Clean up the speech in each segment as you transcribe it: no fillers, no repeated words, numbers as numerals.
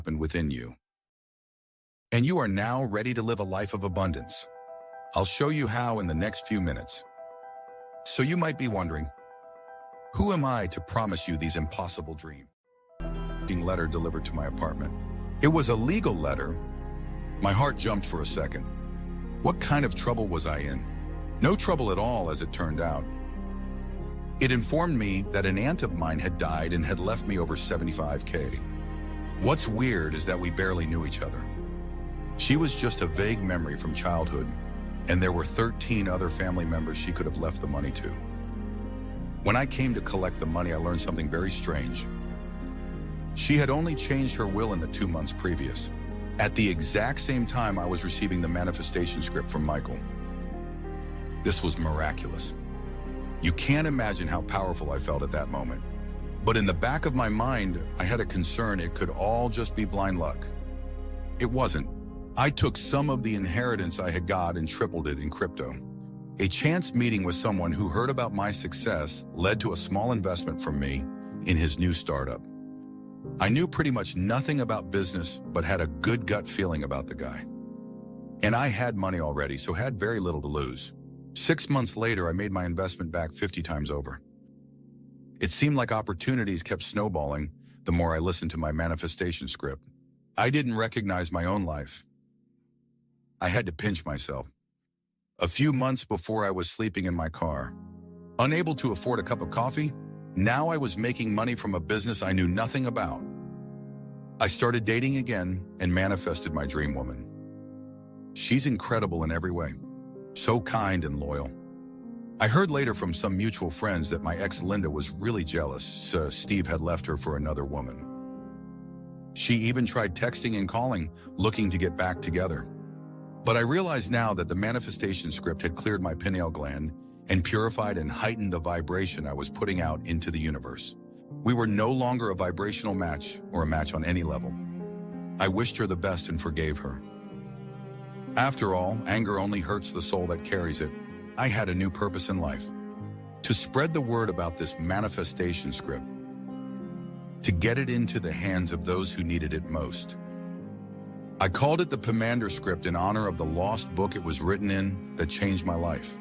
within you. And you are now ready to live a life of abundance. I'll show you how in the next few minutes. So you might be wondering, who am I to promise you these impossible dreams? Letter delivered to my apartment. It was a legal letter. My heart jumped for a second. What kind of trouble was I in? No trouble at all, as it turned out. It informed me that an aunt of mine had died and had left me over $75K. What's weird is that we barely knew each other. She was just a vague memory from childhood, and there were 13 other family members she could have left the money to. When I came to collect the money, I learned something very strange. She had only changed her will in the 2 months previous. At the exact same time, I was receiving the manifestation script from Michael. This was miraculous. You can't imagine how powerful I felt at that moment. But in the back of my mind, I had a concern it could all just be blind luck. It wasn't. I took some of the inheritance I had got and tripled it in crypto. A chance meeting with someone who heard about my success led to a small investment from me in his new startup. I knew pretty much nothing about business, but had a good gut feeling about the guy. And I had money already, so had very little to lose. 6 months later, I made my investment back 50 times over. It seemed like opportunities kept snowballing the more I listened to my manifestation script. I didn't recognize my own life. I had to pinch myself. A few months before, I was sleeping in my car. Unable to afford a cup of coffee, now I was making money from a business I knew nothing about. I started dating again and manifested my dream woman. She's incredible in every way, so kind and loyal. I heard later from some mutual friends that my ex Linda was really jealous, so Steve had left her for another woman. She even tried texting and calling, looking to get back together. But I realize now that the manifestation script had cleared my pineal gland and purified and heightened the vibration I was putting out into the universe. We were no longer a vibrational match or a match on any level. I wished her the best and forgave her. After all, anger only hurts the soul that carries it. I had a new purpose in life: to spread the word about this manifestation script, to get it into the hands of those who needed it most. I called it the Pineal script in honor of the lost book it was written in that changed my life.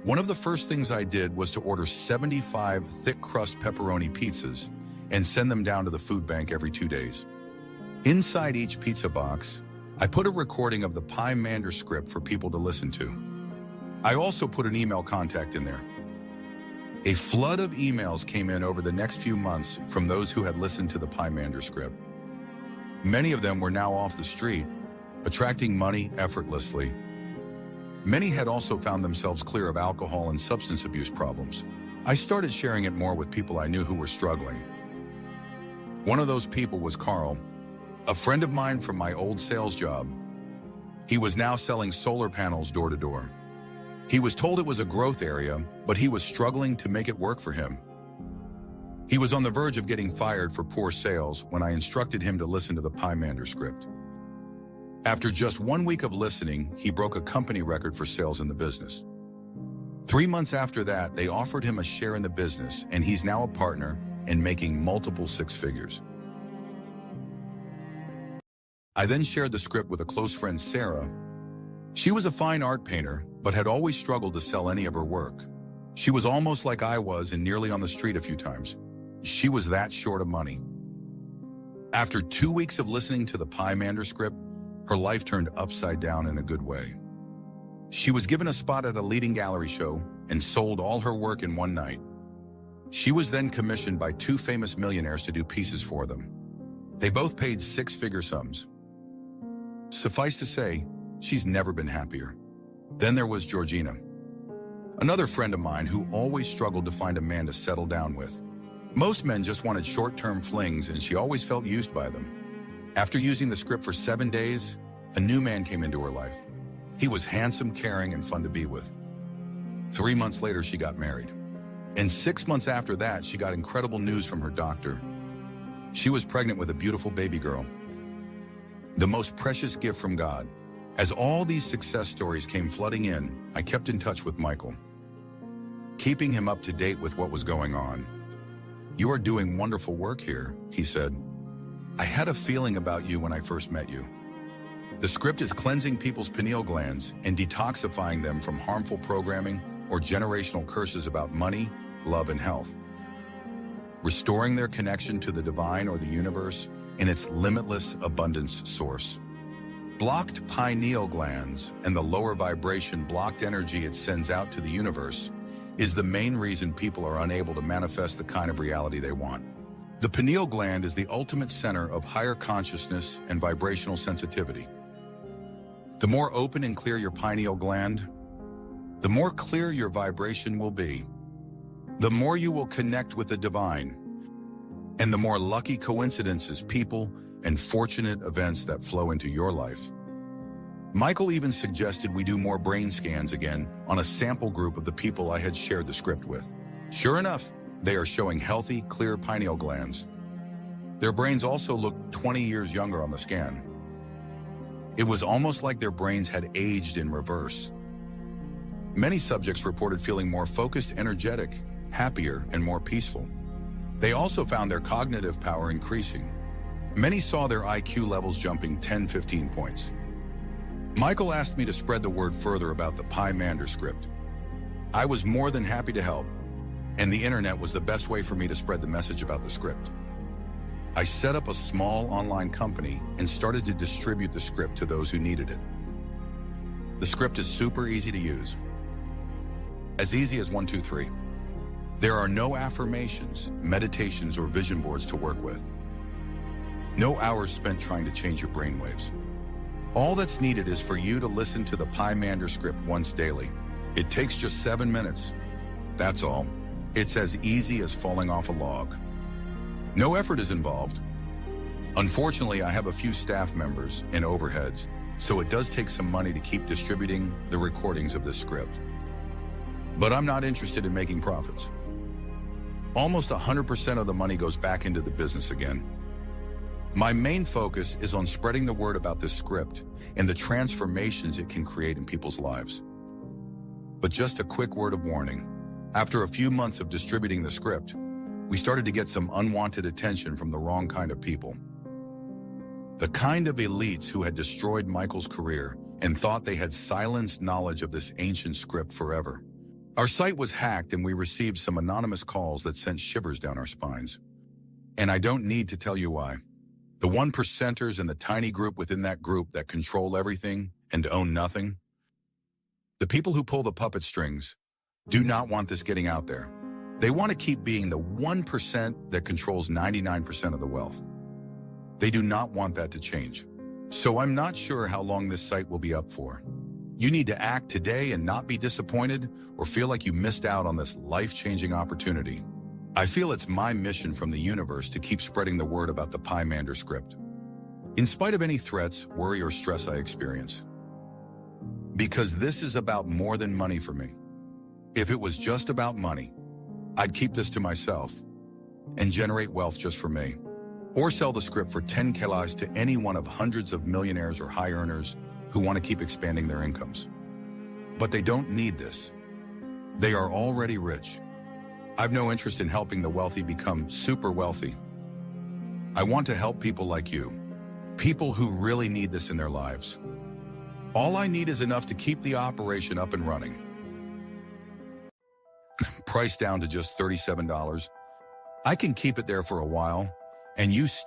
One of the first things I did was to order 75 thick crust pepperoni pizzas and send them down to the food bank every 2 days. Inside each pizza box, I put a recording of the Pineal script for people to listen to. I also put an email contact in there. A flood of emails came in over the next few months from those who had listened to the Pineal script. Many of them were now off the street, attracting money effortlessly. Many had also found themselves clear of alcohol and substance abuse problems. I started sharing it more with people I knew who were struggling. One of those people was Carl, a friend of mine from my old sales job. He was now selling solar panels door to door. He was told it was a growth area, but he was struggling to make it work for him. He was on the verge of getting fired for poor sales when I instructed him to listen to the Pineal script. After just 1 week of listening, he broke a company record for sales in the business. 3 months after that, they offered him a share in the business, and he's now a partner and making multiple 6 figures. I then shared the script with a close friend, Sarah. She was a fine art painter, but had always struggled to sell any of her work. She was almost like I was and nearly on the street a few times. She was that short of money. After 2 weeks of listening to the Pineal script, her life turned upside down in a good way. She was given a spot at a leading gallery show and sold all her work in one night. She was then commissioned by 2 famous millionaires to do pieces for them. They both paid 6-figure sums. Suffice to say, she's never been happier. Then there was Georgina, another friend of mine who always struggled to find a man to settle down with. Most men just wanted short-term flings, and she always felt used by them. After using the script for 7 days, a new man came into her life. He was handsome, caring, and fun to be with. 3 months later, she got married. And 6 months after that, she got incredible news from her doctor. She was pregnant with a beautiful baby girl. The most precious gift from God. As all these success stories came flooding in, I kept in touch with Michael, keeping him up to date with what was going on. "You are doing wonderful work here," he said. I had a feeling about you when I first met you. The script is cleansing people's pineal glands and detoxifying them from harmful programming or generational curses about money, love, and health. Restoring their connection to the divine or the universe in its limitless abundance source. Blocked pineal glands and the lower vibration blocked energy it sends out to the universe is the main reason people are unable to manifest the kind of reality they want. The pineal gland is the ultimate center of higher consciousness and vibrational sensitivity. The more open and clear your pineal gland, the more clear your vibration will be. The more you will connect with the divine, and the more lucky coincidences, people, and fortunate events that flow into your life. Michael even suggested we do more brain scans again on a sample group of the people I had shared the script with. Sure enough, they are showing healthy, clear pineal glands. Their brains also looked 20 years younger on the scan. It was almost like their brains had aged in reverse. Many subjects reported feeling more focused, energetic, happier, and more peaceful. They also found their cognitive power increasing. Many saw their IQ levels jumping 10-15 points. Michael asked me to spread the word further about the Pineal script. I was more than happy to help, and the internet was the best way for me to spread the message about the script. I set up a small online company and started to distribute the script to those who needed it. The script is super easy to use. As easy as 1, 2, 3. There are no affirmations, meditations, or vision boards to work with. No hours spent trying to change your brainwaves. All that's needed is for you to listen to the Pineal script once daily. It takes just 7 minutes. That's all. It's as easy as falling off a log. No effort is involved. Unfortunately, I have a few staff members and overheads, so it does take some money to keep distributing the recordings of this script. But I'm not interested in making profits. Almost 100% of the money goes back into the business again. My main focus is on spreading the word about this script and the transformations it can create in people's lives. But just a quick word of warning. After a few months of distributing the script, we started to get some unwanted attention from the wrong kind of people. The kind of elites who had destroyed Michael's career and thought they had silenced knowledge of this ancient script forever. Our site was hacked and we received some anonymous calls that sent shivers down our spines. And I don't need to tell you why. The 1%ers and the tiny group within that group that control everything and own nothing. The people who pull the puppet strings do not want this getting out there. They want to keep being the 1% that controls 99% of the wealth. They do not want that to change. So I'm not sure how long this site will be up for. You need to act today and not be disappointed or feel like you missed out on this life-changing opportunity. I feel it's my mission from the universe to keep spreading the word about the Pineal script, in spite of any threats, worry, or stress I experience. Because this is about more than money for me. If it was just about money, I'd keep this to myself and generate wealth just for me, or sell the script for 10 kilos to any one of hundreds of millionaires or high earners who want to keep expanding their incomes. But they don't need this. They are already rich. I've no interest in helping the wealthy become super wealthy. I want to help people like you, people who really need this in their lives. All I need is enough to keep the operation up and running. Priced down to just $37. I can keep it there for a while, and you still